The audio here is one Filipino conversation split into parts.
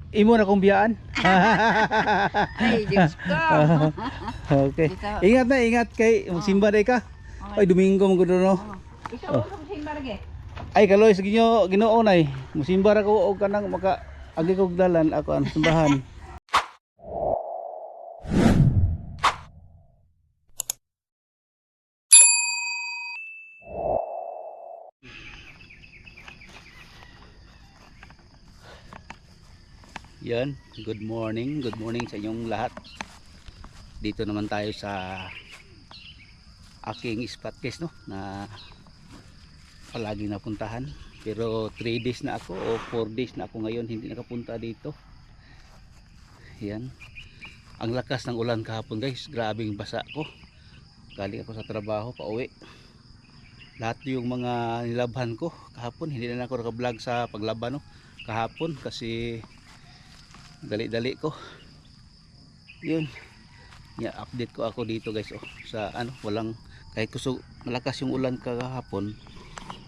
imo na kong biyaan. Ay, Diyos ko. Okay. Ingat na, ingat kay simba day ka. Ay Domingo mo gud no. Ikaw sa simba lagi. Ay kaloy sa Ginoo nay. Musimba ra ko og kanang maka agi kog dalan ako ang simbahan. Yan, good morning sa inyong lahat. Dito naman tayo sa aking spot guys no, na palagi napuntahan. Pero 3 days na ako o 4 days na ako ngayon hindi nakapunta dito. Yan, ang lakas ng ulan kahapon guys, grabing basa ko. Galing ako sa trabaho pa uwi. Lahat yung mga nilabhan ko kahapon, hindi na ako naka-vlog sa paglaban no, kahapon kasi dali-dali ko. Yun, update ko ako dito guys sa walang, kahit kusog malakas yung ulan kahapon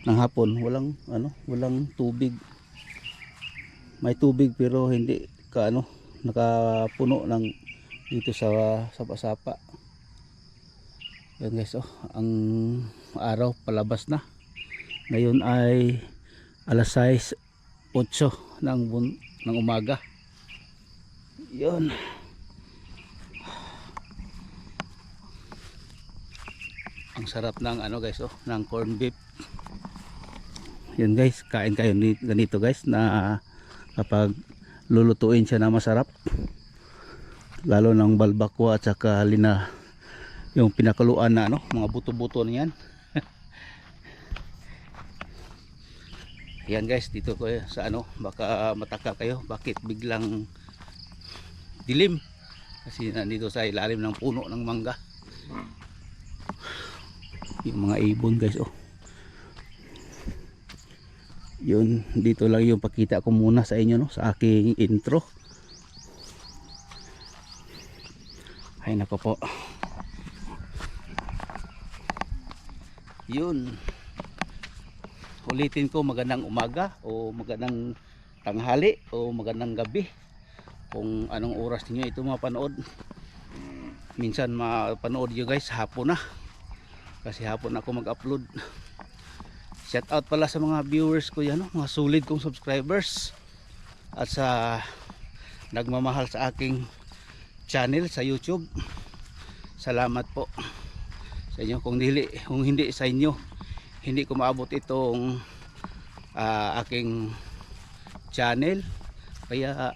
ng hapon, walang tubig. May tubig pero hindi ka nakapuno ng dito sa sapa-sapa. Yan guys ang araw palabas na. Ngayon ay alas 6:08 ng umaga. Yun. Ang sarap ng guys ng corn beef. Yun guys, kain kayo ganito guys na kapag lulutuin siya na masarap. Lalo ng balbakwa at saka yung pinakuluan na mga buto-buto niyan. Yan guys, dito ko sa baka mataka kayo bakit biglang dilim kasi nandito sa ilalim ng puno ng mangga yung mga ibon guys yun, dito lang yung pakita ko muna sa inyo sa aking intro. Ay nako po, yun, ulitin ko, magandang umaga o magandang tanghali o magandang gabi kung anong oras niyo ito mapanood. Minsan mapanood nyo guys hapon na kasi hapon ako mag-upload. Shout out pala sa mga viewers ko yan mga solid kong subscribers at sa nagmamahal sa aking channel sa YouTube. Salamat po sa inyo. Kung hindi sa inyo hindi ko maabot itong aking channel. Kaya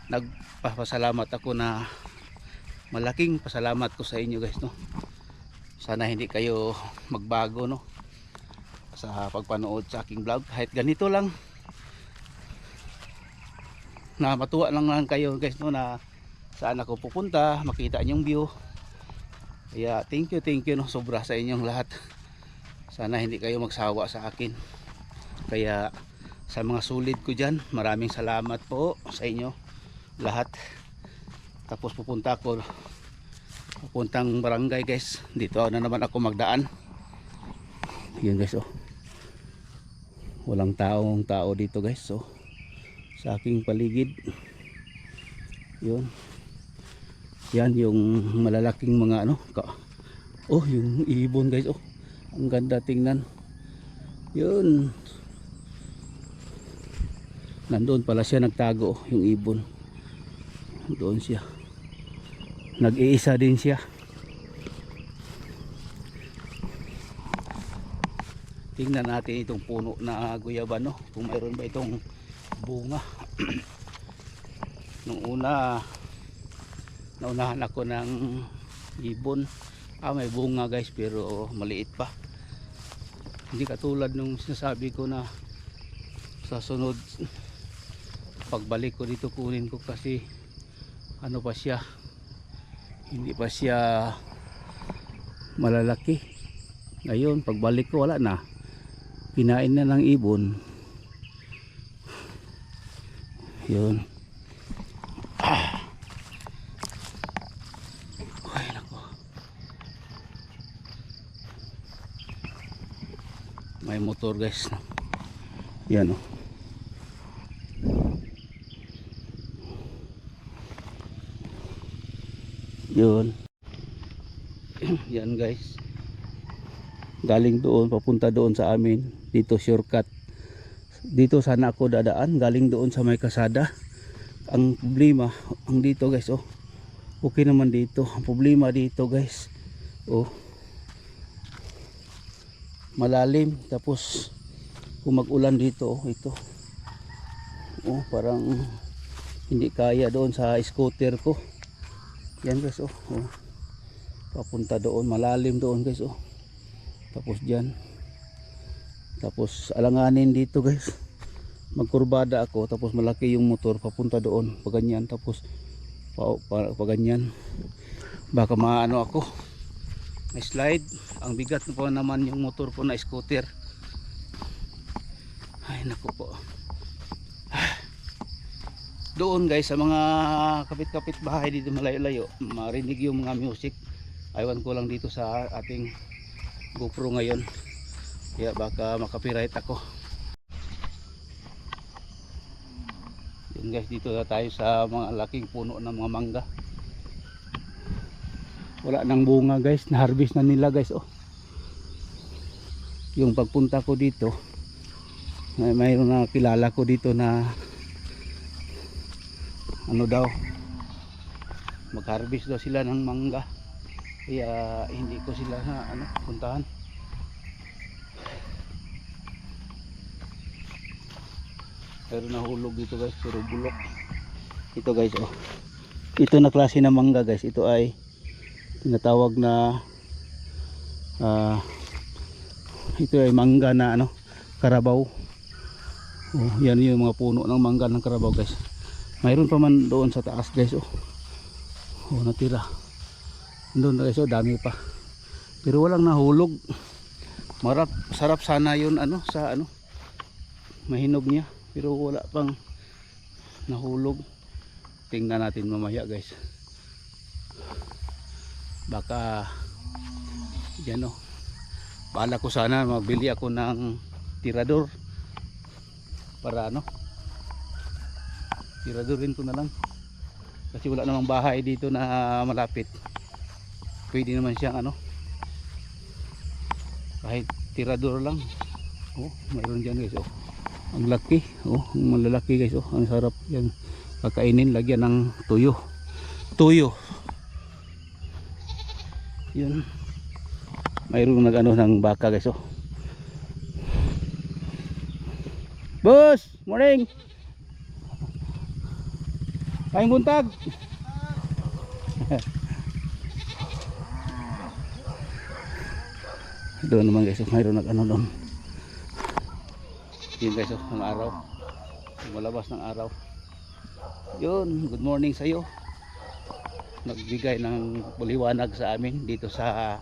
nagpapasalamat ako, na malaking pasalamat ko sa inyo guys sana hindi kayo magbago sa pagpanood sa aking vlog, kahit ganito lang na matuwa lang kayo guys na saan ako pupunta, makita niyong view. Kaya thank you sobra sa inyong lahat. Sana hindi kayo magsawa sa akin. Kaya sa mga sulit ko dyan, maraming salamat po sa inyo lahat. Tapos pupuntang barangay guys, dito na naman ako magdaan. Yan guys walang tao dito guys sa aking paligid. Yun, yan yung malalaking mga yung ibon guys ang ganda tingnan. Yun, nandoon pala siya nagtago yung ibon. Doon siya, nag-iisa din siya. Tingnan natin itong puno na guyaban kung mayroon ba itong bunga. Nung naunahan ako ng ibon, may bunga guys pero maliit pa. Hindi katulad nung sinasabi ko na sa sunod pagbalik ko dito kunin ko kasi pa siya, hindi pa siya malalaki. Ngayon pagbalik ko wala na, kinain na ng ibon. Yun, ay nako, may motor guys. Yan Yun. Yan guys. Galing doon, papunta doon sa amin. Dito shortcut. Dito sana ako dadaan. Galing doon sa may kasada. Ang problema, ang dito guys, oh. Okay naman dito. Ang problema dito guys, oh. Malalim. Tapos, kung mag-ulan dito, oh, ito. Oh, parang hindi kaya doon sa scooter ko. Yan guys, oh. Oh. Papunta doon, malalim doon guys, oh. Tapos dyan, tapos alanganin dito guys, magkurbada ako, tapos malaki yung motor papunta doon, paganyan, tapos paganyan, baka maano ako, may slide. Ang bigat po naman yung motor ko na scooter. Ay naku po. Doon guys sa mga kapit-kapit bahay dito malayo-layo, marinig yung mga music. Aywan ko lang dito sa ating GoPro ngayon, kaya baka makapiright ako. Yun guys, dito na tayo sa mga laking puno ng mga mangga. Wala nang bunga guys, na-harvest na nila guys, oh. Yung pagpunta ko dito, mayroon na kilala ko dito na ano daw, mag-harvest daw sila ng mangga. Kaya hindi ko sila na puntahan. Pero nahulog dito guys, pero bulok. Ito guys, oh. Ito na klase ng mangga guys. Ito ay tinatawag na ito ay mangga na Karabaw. Oh, yan yung mga puno ng mangga ng Karabaw guys. Mayroon pa man doon sa taas guys, oh. Oh, natira. Doon guys, oh, dami pa. Pero walang nahulog. Sarap sana yun sa mahinog niya. Pero wala pang nahulog. Tingnan natin mamaya guys. Baka yan, oh. Bahala ko sana magbili ako ng tirador. Para tiradorin ko na lang. Kasi wala namang bahay dito na malapit. Pwede naman siyang kahit tirador lang. Oh, mayroon dyan guys, oh. Ang laki, oh, ang malalaki guys, oh. Ang sarap yan kakainin, lagyan ng tuyo. Yun. Mayroon ng baka guys, oh. Boss, morning. Kain buntag. Doon naman guys, mayroon doon. Yun guys, ang araw, malabas ng araw. Yun, good morning sa iyo. Nagbigay ng liwanag sa amin dito sa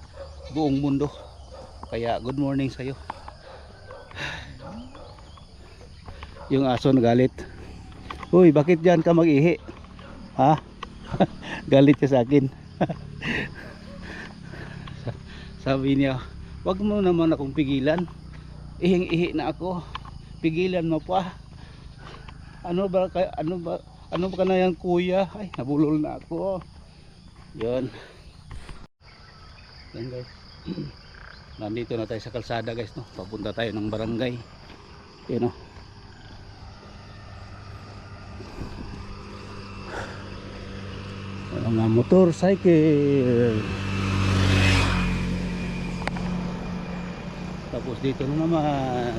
buong mundo. Kaya good morning sa iyo. Yung aso nagalit. Uy, bakit dyan ka mag-ihi? Ha? Galit ka sa akin. Sabi niya, wag mo naman akong pigilan. Ihing-ihi na ako. Pigilan mo pa. Ano ba ka na yan kuya? Ay, nabulol na ako. Yun. Yan guys. Nandito na tayo sa kalsada guys, no. Papunta tayo ng barangay. Yun, no. Mga motorcycle. Tapos dito na naman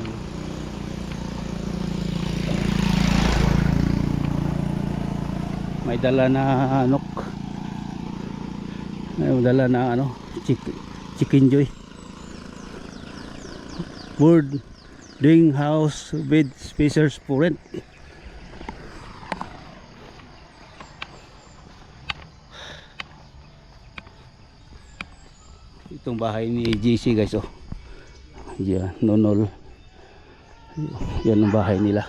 may dala na may dala na chicken joy boarding house bed spacers for rent. Itong bahay ni JC guys, oh. Yan, nonol. Yan ang bahay nila.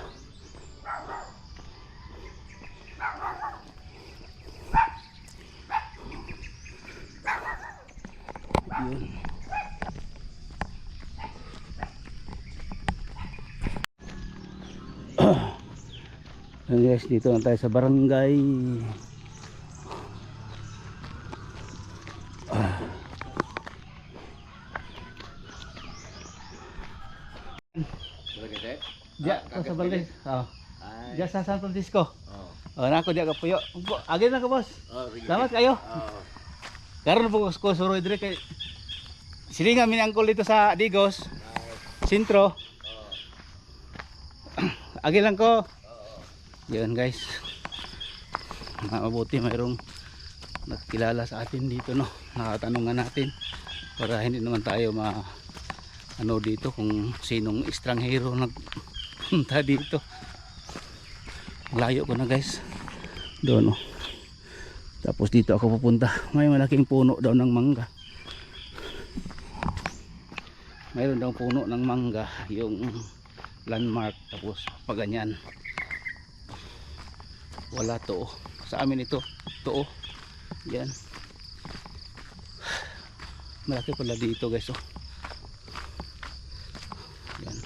Yun. Guys, dito na tayo sa barangay. Oh. Ay. Diyan sa San Francisco. Oh. Oh, nako diya ka puyo. Agi na ka boss. Oh, sige. Salamat kayo. Oh. Karon po ko suroy dire kay silingan mi angkol dito sa Digos, sentro. Agi lang ko. Yan guys. Mabuti mayroong nagkilala sa atin dito, no. Nakatanungan natin para hindi naman tayo ano dito kung sinong estranghero nagpunta dito. Layo ko na guys. Doon, no. Tapos dito ako pupunta. May malaking puno daw ng mangga. Mayroon daw puno ng mangga yung landmark. Tapos paganyan wala to. Sa amin ito to. Yan. Malaki pala dito guys. Oh. Yan.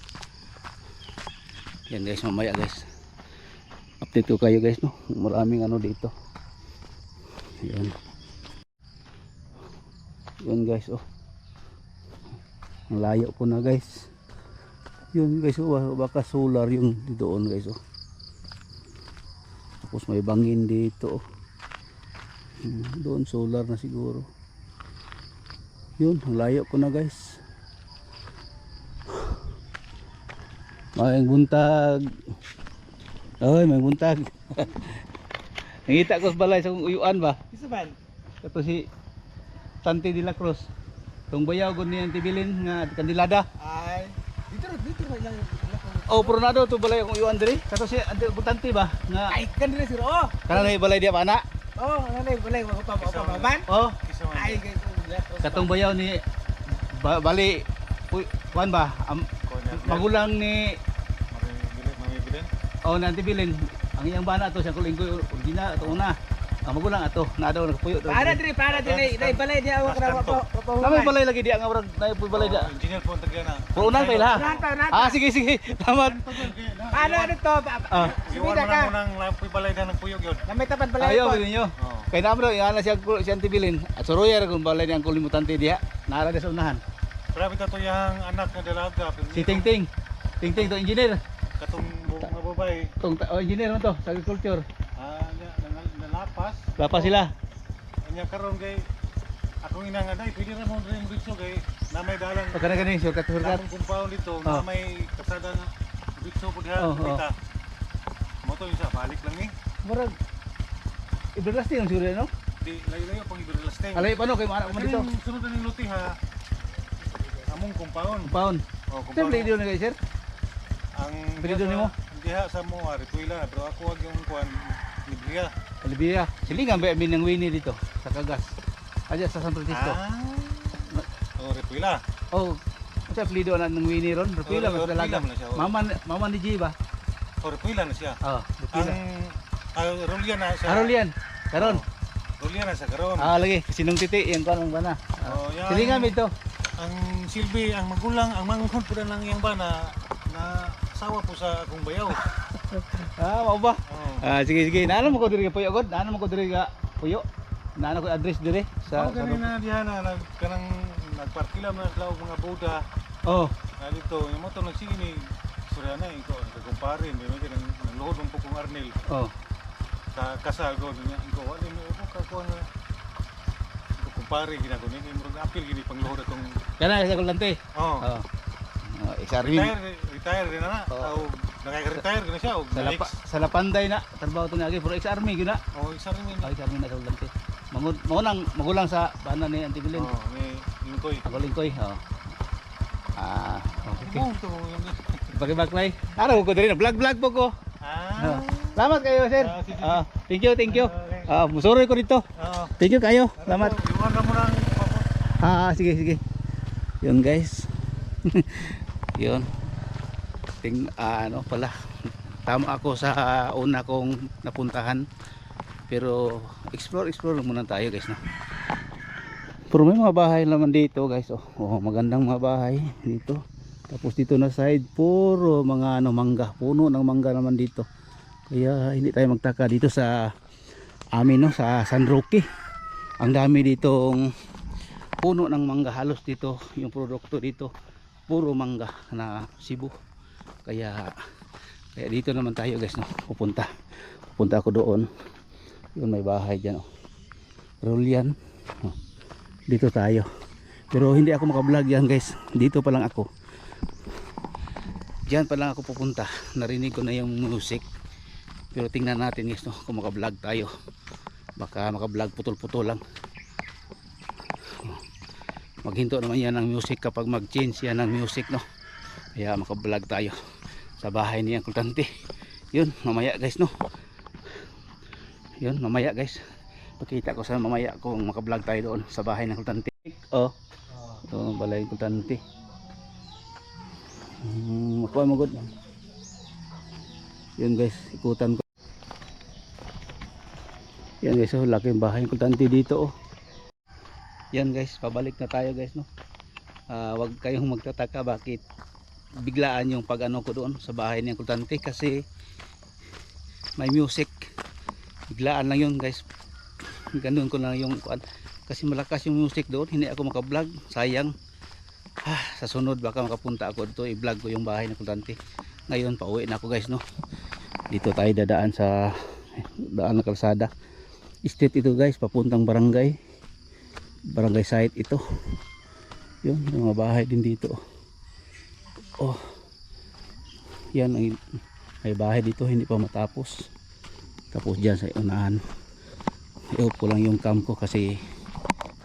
Yan guys, mamaya guys. Update ko kayo guys, no. Maraming ano dito. Yan. Yan guys, oh. Ang layo po na guys. Yun guys, oh, baka solar yung doon guys, oh. Tapos may bangin dito, oh. Doon solar na siguro. Yun, ang layo ko na guys. May buntag. Ay, may buntag. Nakita ko sa balay sa uyuan ba? Isa ba? Ito si Tante de la Cruz. Itong bayaw ko niya tibilin nga kandilada. Ay. Dito lang. Oh, pronado to balay ang uyuan diri. Kato si Tante ba nga Ay, kan dire sir. Oh. kana na balay dia bana. Oh, ano na balay mo pa baban? Oh, Ay, guys. katong bayaw ni bali kuan ba? Magulang ni oh nanti bilin. Ang iyang bana to siya kulinggoy ordina ato una. Ang magulang ato na daw nagpuyo daw. Para dire nay balay dia awak ra pa. Kami balay lagi dia nga murag na balay dia. Engineer po tagya na. Puunan pa ila. Ah sige sige. Salamat. Ano to? Sumida ka. Nang lapoy balay na ng puyog yun. Namay tapat balay Ayaw po. bilin nyo. Kay naman daw iana siya siya tibilin. At suroya ra kun balay niyang kulimutante dia. Nara sa unahan. Grabe to yung anak na dalaga. Si Tingting. Tingting to engineer. Katong mga babae. Tong engineer man to sa agriculture. Nalapas. Lapas sila. Anya karon kay akong inangaday pwede ra mo rin bitso kay namay dalan. Pagkana gani shortcut shortcut. Namong compound dito Oh. namay kasada na bitso pud diha Oh, oh. kita. Mo to isa balik lang ni. Murag ibrasti ang sure no? Di layo-layo pang iberlasting. Alay pa no kay mga mo dito. Sunod na ning luti ha. Among compound. Pound. Oh, Sir play dito na guys sir. Ang Pwede doon mo? Diha sa mo Rituila, pero ako wag yung kuan Libria. Olivia. Silingan ba amin ng Winnie dito sa Kagas. Aja sa San Francisco. Oh, Rituila. Oh. Sa plido na ng Winnie ron. Rupila Oh, mas talaga. Rupila man na siya, oh. Mama ni G ba? Oh, Rituila na siya. Oh, Ang Rupila. Rulian na siya. Karolian. Karon. Rulian na sa karon. Ah lagi sinong titi yan pa nang bana. Oh, yan. Silingan ito. Ang silbi, ang magulang, ang manghod po lang iyang ba na sawa po sa akong bayaw. Ah, mao ba? Oh. Ah, sige sige. Naano mo ko diri ka puyo god? Naano mo ko diri ka puyo? Naano ko address diri sa Ako kanina diha na kanang nagparkila man sa mga Buddha. Oh. Na dito, yung mo to nagsige ni Suryana iko nagkumpare, di man kanang nagluhod mo po kong Arnel. Oh. Sa kasal ko niya iko wala mo ko ka na kumpare ginako ni murag apil gini pangluhod atong Kana sa kulante. oh. Oh. Oh, exarmin. Retire din na Oo. o nagka-retire gina siya o Sa Lapanday na trabaho to nagi pero ex-army gyud na. o isa rin yun. Ay kami na sa kulante. Mangunang magulang sa bana ni Antibilin. Oh, may lingkoy. Ako lingkoy. Oh. Ah, okay. Oh, to yung Pagibak-bay. Araw ko diri na vlog po ko. ah. Salamat kayo, sir. Ah, sige. Thank you, thank you. Okay. Musuroy ko dito. Oo. Thank you kayo. Salamat. Iwan ra mo nang Sige, sige. Yun guys. Yun. Ano pala. Tama ako sa una kong napuntahan. Pero explore lang muna tayo guys, no. Pero may mga bahay naman dito guys. Magandang mga bahay dito. Tapos dito na side puro mga mangga, puno ng mangga naman dito. Kaya hindi tayo magtaka dito sa amin, no, sa San Roque. Ang dami ditong puno ng mangga, halos dito yung produkto dito puro mangga na Cebu. Kaya Kaya dito naman tayo guys, no? Pupunta ako doon. Yun, may bahay dyan, oh. Rolyan, oh. Dito tayo, pero hindi ako makablog yan guys. Dito pa lang ako, dyan pa lang ako pupunta. Narinig ko na yung music, pero tingnan natin guys, no? Kung makablog tayo. Baka makablog putol-putol lang. Maghinto naman yan ng music kapag mag-change yan ng music, no? Kaya makablog tayo sa bahay ni Uncle Tante. Yun, mamaya guys, no? Yun, mamaya guys, pakita ko sa mamaya kung makablog tayo doon sa bahay ng Uncle Tante. Oh, ito balay Uncle Tante. Makuha mo good. Yun guys, ikutan ko. Yan guys, oh, laki yung bahay ng Uncle Tante dito, oh. Yan guys, pabalik na tayo guys, no? Wag kayong magtataka bakit biglaan yung pag ano ko doon sa bahay ni Uncle Tante, kasi may music. Biglaan lang yun guys, ganun ko lang yung kasi malakas yung music doon. Hindi ako makablog, sayang. Sa sunod baka makapunta ako dito, i-vlog ko yung bahay ni Uncle Tante. Ngayon pauwi na ako guys, no? Dito tayo dadaan sa daan na kalsada. Street ito guys, papuntang barangay site ito. Yun, yung mga bahay din dito. Oh, yan ang may bahay dito, hindi pa matapos. Tapos dyan sa unahan, i-off ko lang yung cam ko kasi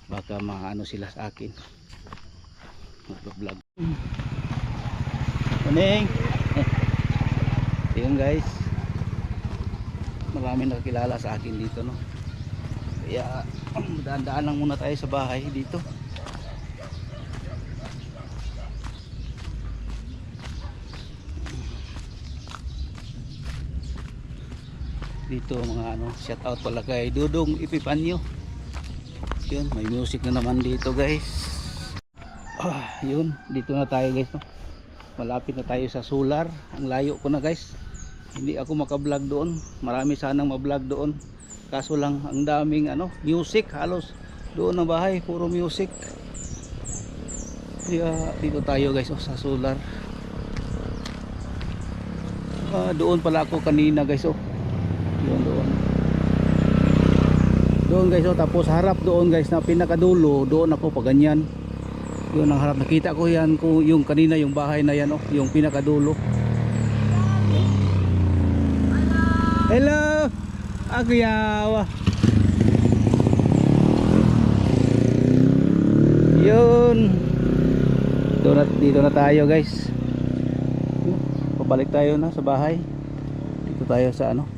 baka maano sila sa akin mag-vlog. Morning. Yun guys, marami nakakilala sa akin dito, no? Kaya daan-daan lang muna tayo sa bahay dito. Dito mga ano, shout out pala kay Dudong Epifanio. Yun, may music na naman dito guys. Yun, dito na tayo guys, no? Malapit na tayo sa Solar. Ang layo ko na guys, hindi ako makablog doon. Marami sanang mablog doon, kaso lang ang daming ano, music. Halos doon na bahay puro music. Kaya dito tayo guys, oh, sa Solar. Doon pala ako kanina guys, oh. Doon guys, oh, tapos harap doon guys na pinakadulo, doon ako pa ganyan. Yun ang harap, nakita ko yan, yung kanina yung bahay na yan, oh, yung pinakadulo. Hello, ako yawa. Yun, dito na tayo guys. Pabalik tayo na sa bahay. Dito tayo sa ano,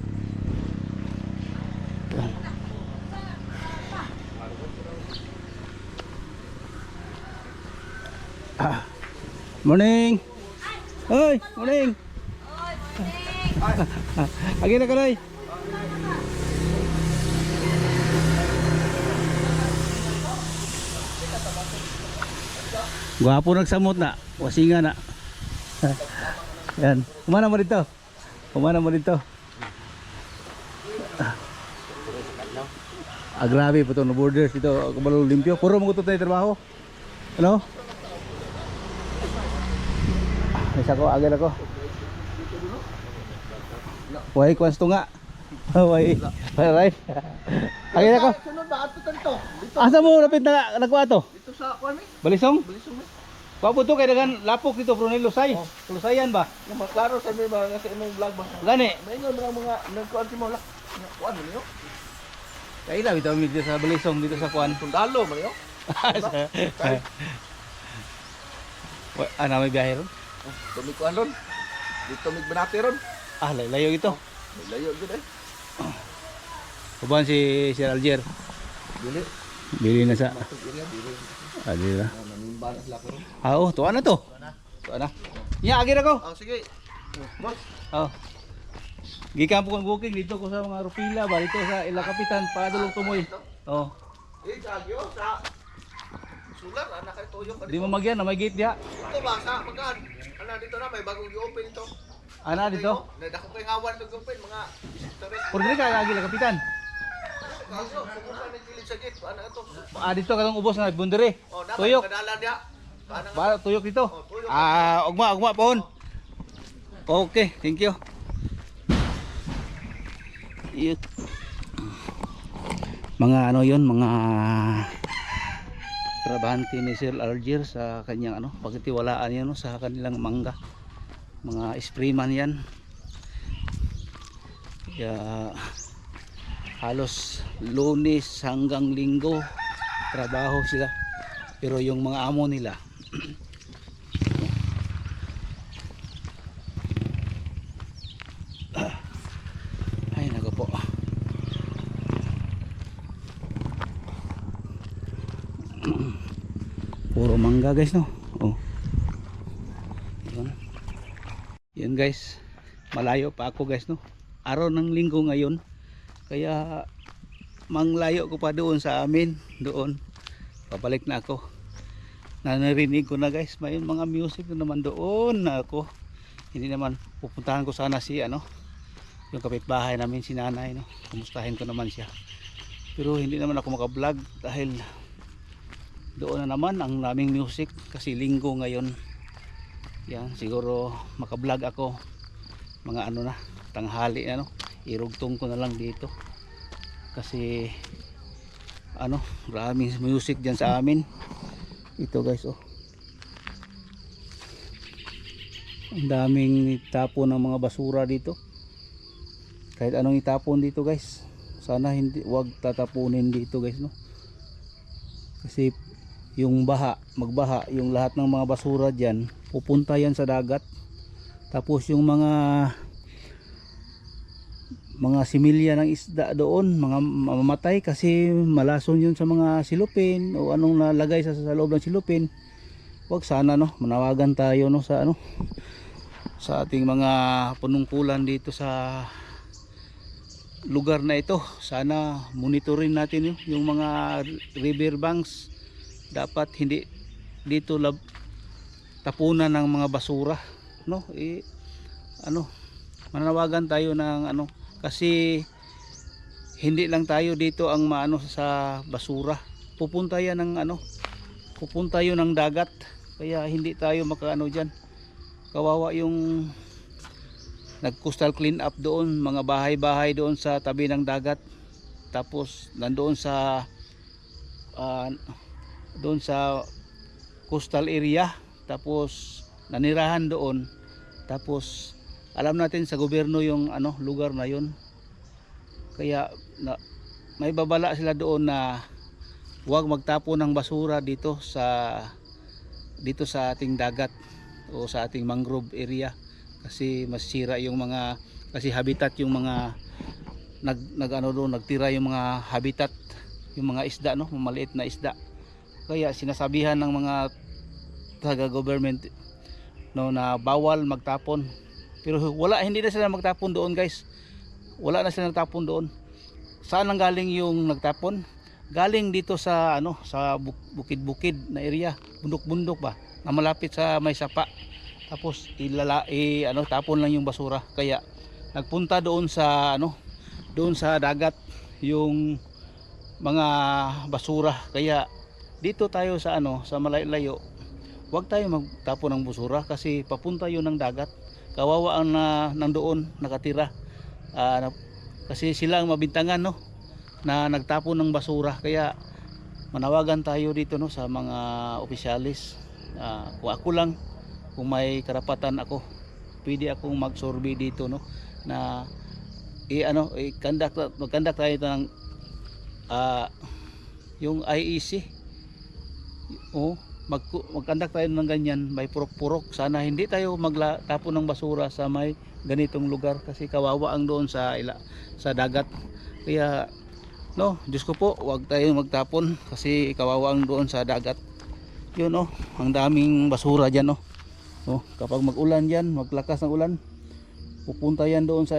morning. Hoy, morning. Agi na kalay. Gwapo nagsamot na, wasinga na. Yan, kumana mo dito. Kumana mo dito. Grabe po itong borders dito, kabalong limpyo. Puro magutot na yung trabaho. Ano? Isa ko, agad ako. Way, kuwans to nga. Way, right. Agad ako. Sunod ba ato tanto? Asa mo napit na nagkuha to? Dito sa kuan mi. Balisong? Balisong mi. Papo to kay dagan lapok dito bro ni Lusay. Lusayan ba? Yung maklaro sa mi ba sa imong vlog ba? Gani. Maingon mga nagkuan si mo la. Kuan mo niyo. Kay ila bitaw mi dito sa Balisong dito sa kuan. Sundalo mo niyo. Ana may biyahe ron? Tumig kuan ron. Dito mig banati ron. Layo ito. Layo gud eh. Kuban si Sir Alger. Dili. Bili na sa. Dili. Dili na. Nanimbalas la ko ron. Oh, tuwa na to. Tuwa na. Nya agir ako. Sige. Boss. Oh. Gikan po kong booking dito ko sa mga Rupila ba dito sa Ila Kapitan Padulong Tumoy. Oh. Kagyo sa Solar ana kay tuyo ka. Di mo magyan na may gate diha. Ito ba sa pagkan? Ana dito na may bagong i-open ito. Ana dito. Nadako kay ngawan nag-open mga visitores. Por dili ka agi La Kapitan. Kaso subukan ni kilid sa gate. Ana ito. Dito katong ubos na bundere. Oh, dapat Tuyok. kadalan dia. Para tuyok dito. tuyok. Ugma pohon. Okay, thank you. mga ano yon, mga trabahante ni Sir Algier sa kanyang ano, pagtitiwalaan yan, no, sa kanilang mangga, mga sprayman yan. Kaya halos Lunes hanggang Linggo trabaho sila, pero yung mga amo nila ay naku po, puro mangga guys, no. Oh, yun. Yun guys, malayo pa ako guys, no. Araw ng Linggo ngayon, kaya manglayo ko pa doon sa amin, doon pabalik na ako. Narinig ko na guys, may mga music na naman doon na ako. Hindi naman, pupuntahan ko sana si ano, yung kapitbahay namin, si nanay, no. Kumustahin ko naman siya, pero hindi naman ako maka-vlog dahil doon na naman ang naming music, kasi Linggo ngayon. Yan, siguro maka-vlog ako mga ano na, tanghali na, no. Irugtong ko na lang dito kasi ano, maraming music dyan sa amin. Ito guys, oh, ang daming itapon ng mga basura dito. Kahit anong itapon dito guys, sana hindi, wag tatapunin dito guys, no. Kasi yung baha, magbaha, yung lahat ng mga basura dyan pupunta yan sa dagat. Tapos yung mga similya ng isda doon, mga mamamatay kasi malason yun sa mga silupin o anong nalagay sa loob ng silupin. Wag sana, no, manawagan tayo, no, sa ano, sa ating mga panungkulan dito sa lugar na ito. Sana monitorin natin yung mga river banks. Dapat hindi dito tapunan ng mga basura, no. Ano, manawagan tayo ng ano, kasi hindi lang tayo dito ang maano sa basura, pupunta yan ng ano, pupunta yun ng dagat. Kaya hindi tayo makaano dyan. Kawawa yung nag-coastal clean up doon, mga bahay-bahay doon sa tabi ng dagat, tapos nandoon sa doon sa coastal area, tapos nanirahan doon. Tapos alam natin sa gobyerno yung ano, lugar na yun, kaya may babala sila doon na huwag magtapon ng basura dito sa ating dagat o sa ating mangrove area, kasi masira yung mga, kasi habitat yung mga ano doon, nagtira yung mga habitat, yung mga isda, no, maliit na isda. Kaya sinasabihan ng mga taga government, no, na bawal magtapon. Pero wala, hindi na sila magtapon doon guys. Wala na sila nagtapon doon. Saan ang galing yung nagtapon? Galing dito sa ano, sa bukid-bukid na area, bundok-bundok ba, na malapit sa may sapa. Tapos ano, tapon lang yung basura. Kaya nagpunta doon sa ano, doon sa dagat yung mga basura. Kaya dito tayo sa ano, sa malayo-layo, huwag tayo magtapon ng basura kasi papunta yun ng dagat. Kawawa ang nandoon nakatira, kasi sila ang mabintangan, no, na nagtapon ng basura. Kaya manawagan tayo dito, no, sa mga opisyalis. Kung ako lang, kung may karapatan ako, pwede akong mag-survey dito, no, na mag-conduct tayo ng yung IEC, mag-conduct tayo ng ganyan, may purok-purok. Sana hindi tayo magtapon ng basura sa may ganitong lugar kasi kawawa ang doon sa dagat. Kaya no, Diyos ko po, huwag tayo magtapon kasi kawawa ang doon sa dagat. Yun, no, ang daming basura dyan, no. Kapag mag-ulan dyan, maglakas ng ulan, pupunta yan doon sa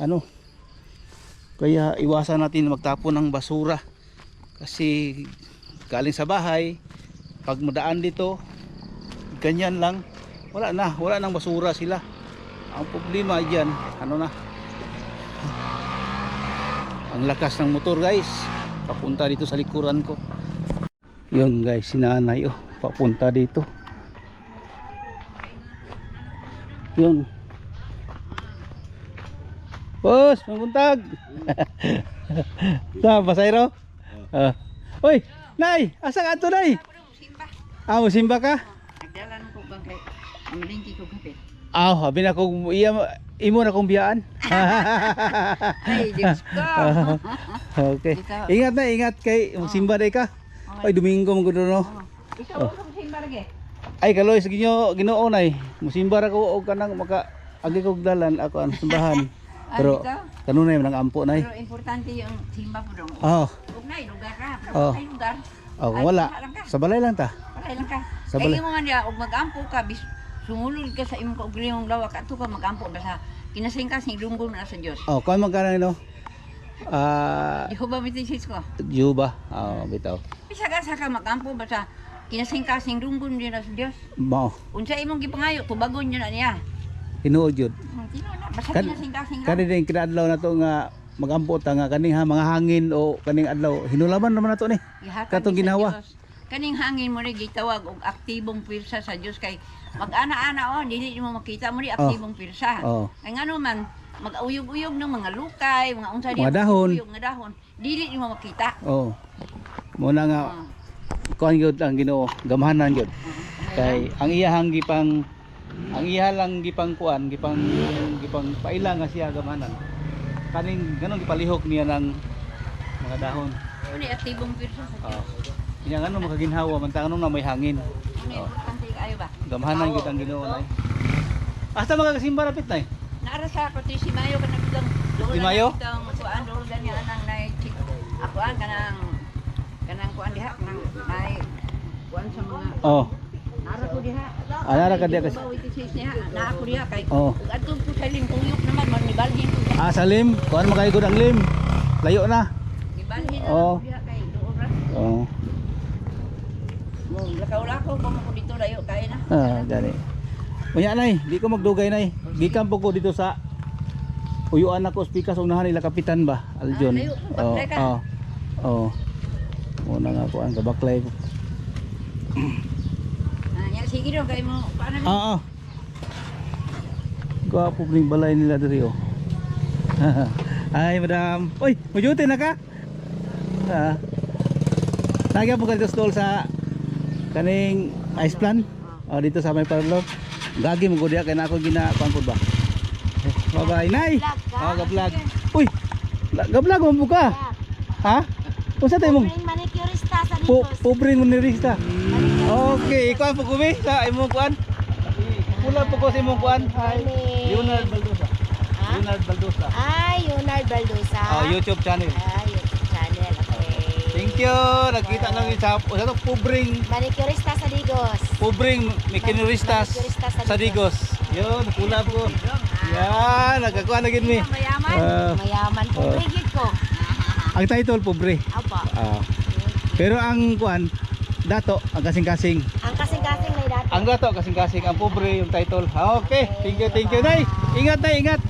ano. Kaya iwasan natin magtapon ng basura kasi galing sa bahay, pag madaan dito ganyan lang, wala nang basura sila. Ang problema dyan, ano na, ang lakas ng motor guys, papunta dito sa likuran ko. Yun guys, si nanay, papunta dito. Yun, Boss, mabuntag. Sa Basayro? Uy, Nay, asa ka ato, Nay? Simba. Ah, mo simba ka? Nagdalan ko bang kay amalingki ko kape. Ah, habi na kong imo na kong biyaan. Ay, Diyos ko. Okay. Ingat na, ingat kay simba day ka. Ay, Domingo mo gudo no. Ikaw sa simba lagi. Ay, kaloy sa Ginoo nay. Musimba ra ko og kanang maka agi kog dalan ako ang simbahan. Pero kanunay man ang ampo nay. Pero importante yung simba po dong. Oh. Huwag na, lugar ka. Pero Oh. ay lugar. Oh, kung wala. Sa balay lang ta. Palay lang ka. Sa balay. Kaya mo man niya, huwag mag-ampo ka. Sumulod ka sa imong kaugalingong lawak. Ato ka mag-ampo. Basta kinasing ka, singlunggol na sa Diyos. Oh, kuan magkano no? Jehovah Witnesses ko. Juba. Oh, bitaw. Bisa ka sa ka mag-ampo. Basta kinasing ka, singlunggol din na sa Diyos. Mao. Unsa imong gipangayo, tubagon yun na niya. Tinuod jud. Tino na, basta Kan- kinasing ka, Kani din kinaadlaw na to nga magampo ta nga kaning mga hangin o kaning adlaw hinulaman naman nato ni. Katong ginawa. Kaning hangin mo rin gitawag og aktibong pirsa sa Dios kay mag-ana-ana dili mo makita mo ri aktibong pirsa. Oh. Kay ngano man mag-uyog-uyog ng mga lukay, mga unsa Mga dahon. mga dahon, dili mo makita. Oh. Muna nga kuan gyud ang Ginoo, gamhanan gyud. Kay ang iyahang gipang ang iya lang gipang kuan, gipang paila nga siya gamhanan. Kaning ganun gipalihok niya ng mga dahon. Uni aktibong pirsa sa Dios. Oh. Kanya ngano makaginhawa man tanong na may hangin. Uni importante kaayo ba? Gamhanan gyud ang Ginoo nay. Asa magakasimba rapit nay? Naara sa ako si Mayo kana bilang Si Mayo? Kuan dol gani anang nay ako ang kanang kuan diha nang nay kuan sa mga Oh. nara ko diha. Nara ka diha kasi. Na ako diha kay Oh. ug adto ko sa lingkuyok naman man nibalhin ko. Ah, salim, kuan makaigod ang lim. Layo na. Nibalhin na Oh. ako diha kay duoras. Oh. Mo lakaw-lakaw ko mo dito layo kay na. Gani. Unya nay, di ko magdugay nay. Gikan po ko dito sa uyuan ako spikas unahan nila kapitan ba? Aljon. layo, baklay ka. Oh. Muna nga ko ang gabaklay ko. Nya sige ro kay mo paano ni? Oo. Gwapo ning balay nila diri oh. Ay, madam. Uy, mujuti na ka? Nagya po ka dito stall sa kaning ice plan. Oh, dito sa may parlor. Gagi mo gudya kay na ako ginakuan po ba. Bye-bye, nay. Oh, ga-vlog. Uy, ga-vlog mo buka. Ha? Unsa tayo mong Manicurista sa Digos. pobreng manicurista. Okay, ikaw po kumi sa imong kuan. Pula po ko sa imong kuan. Hi. Leonard Baldosa. Ha? Leonard Baldosa. Leonard Baldosa. Oh, YouTube channel. YouTube channel. Okay. Thank you. Nakita lang yung sa pobreng Manicurista sa Digos. makinurista sa Digos. Yun, pula po. Yan, nagkakuha na gid mi. Mayaman. Mayaman po. Brigid ko. Ang title pobre. Apa. Pero ang kuan dato ang kasing-kasing. Ang kasing-kasing na dati. Ang dato kasing-kasing, ang pobre yung title. Okay, thank you. Nay, ingat nay, ingat.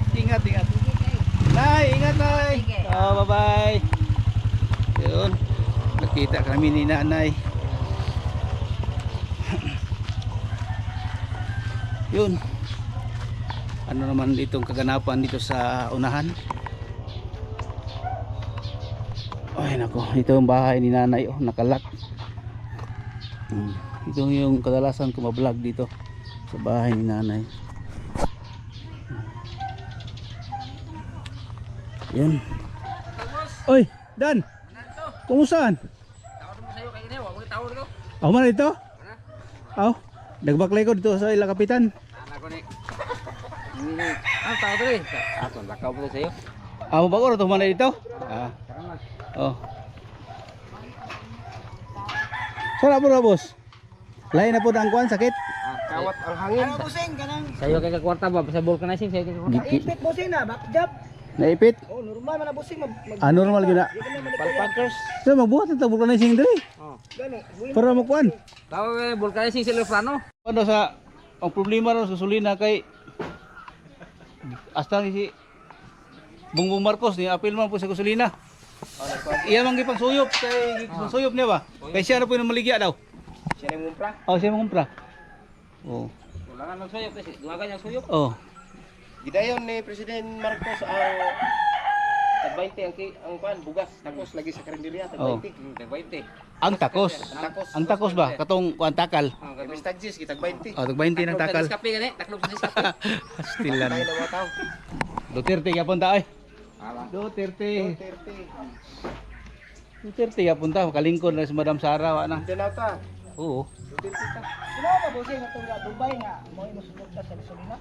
Nay, ingat nay. Bye-bye. Yun. Nakita kami ni nanay. Yun. Ano naman ditong kaganapan dito sa unahan? Ay nako, ito yung bahay ni nanay oh, nakalak. Ito yung kadalasan ko ma-vlog dito sa bahay ni nanay. Yun. Oy, Dan. Kumusta? Ako man dito? Aw, nagbaklay ko dito sa ila kapitan. Ako, lakaw po sa'yo. Amo ba ko ito man dito? Oh. Sarap po na boss. Lain na po ang kuan sakit. Kawat ang hangin. Ano busing kanang Sa'yo kay kakwarta ba? Sa vulcanizing sa'yo kay kakwarta. ipit busing na backjab. Naipit. Oh, normal man na busing Normal gina. Palpackers. So magbuhat ito vulcanizing diri. gani. Para mo kuan. Tawag kay vulcanizing sa Lefrano. Ano sa ang problema ron sa gasolina kay hasta si Bongbong Marcos ni apil man po sa gasolina. Iya man gipang suyop kay suyop niya ba? Kay siya na po yung maligya daw. Siya nang mumpra. Oh, siya mangumpra. Oh. Wala nga ng suyop kasi dumagan yung suyop. Oh. Gidayon ni President Marcos ang tag 20 ang kuan bugas tapos lagi sa karinderya tag Oh. 20. Tag 20. Ang takos. Takos. Ang takos ba? Katong kuan takal. Kami stagis kita 20. Oh, tag 20 ng takal. Kape gani, taklog sa diskape. Stilan. Tayo na mga tao. Duterte yapon ta ay. Ala. Duterte. 30. Duterte yapon ta. Kalingkod na si Madam Sara wa na. Denata. Oo. Sino ba bossing atong Dubai nga mo imusulod ta sa gasolina?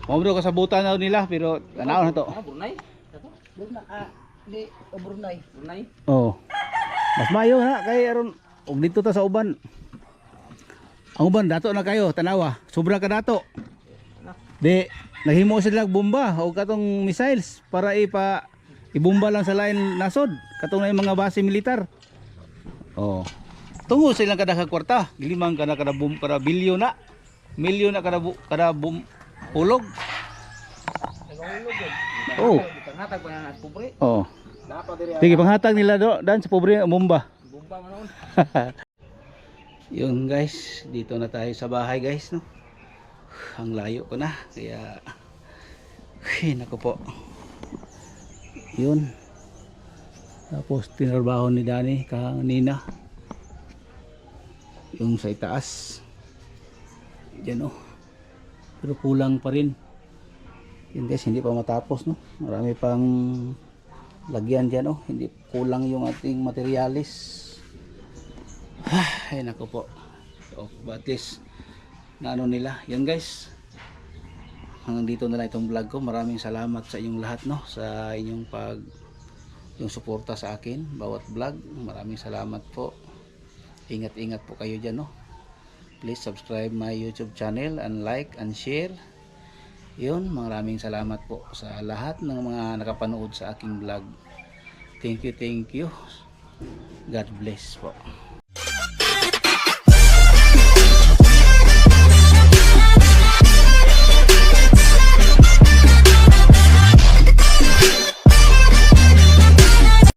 Mao ka sa buta na nila pero tanaw na to. Brunei. Doon na di Brunei. Brunei. Oh. Mas mayo na kay aron og dito ta sa uban. Ang uban dato na kayo, tanawa. Sobra ka dato. Di naghimo sila og bomba o katong missiles para ibomba lang sa lain nasod. Katong na yung mga base militar. Oh. Tungo silang kada ka kwarta, gilimang kada bom kada bilyon na. Milyon na kada bom ulog. Oh. Panghatag pa na pobre. Oh. Napa diri. Sige, panghatag nila dan sa pobre ang bomba. Bomba man noon. Yun guys, dito na tayo sa bahay guys, no. Ang layo ko na, kaya nako po. Yun. Tapos tinrabaho ni Dani kanina. Yung sa itaas. Diyan oh. Pero kulang pa rin. Yun guys, hindi pa matapos, no. Marami pang lagyan diyan oh. Hindi kulang yung ating materialis. Ay nako po. So, but this na ano nila. Yan guys. Hanggang dito na lang itong vlog ko. Maraming salamat sa inyong lahat, no, sa inyong yung suporta sa akin bawat vlog. Maraming salamat po. Ingat-ingat po kayo diyan, no. Please subscribe my YouTube channel and like and share. Yun, maraming salamat po sa lahat ng mga nakapanood sa aking vlog. Thank you. God bless po.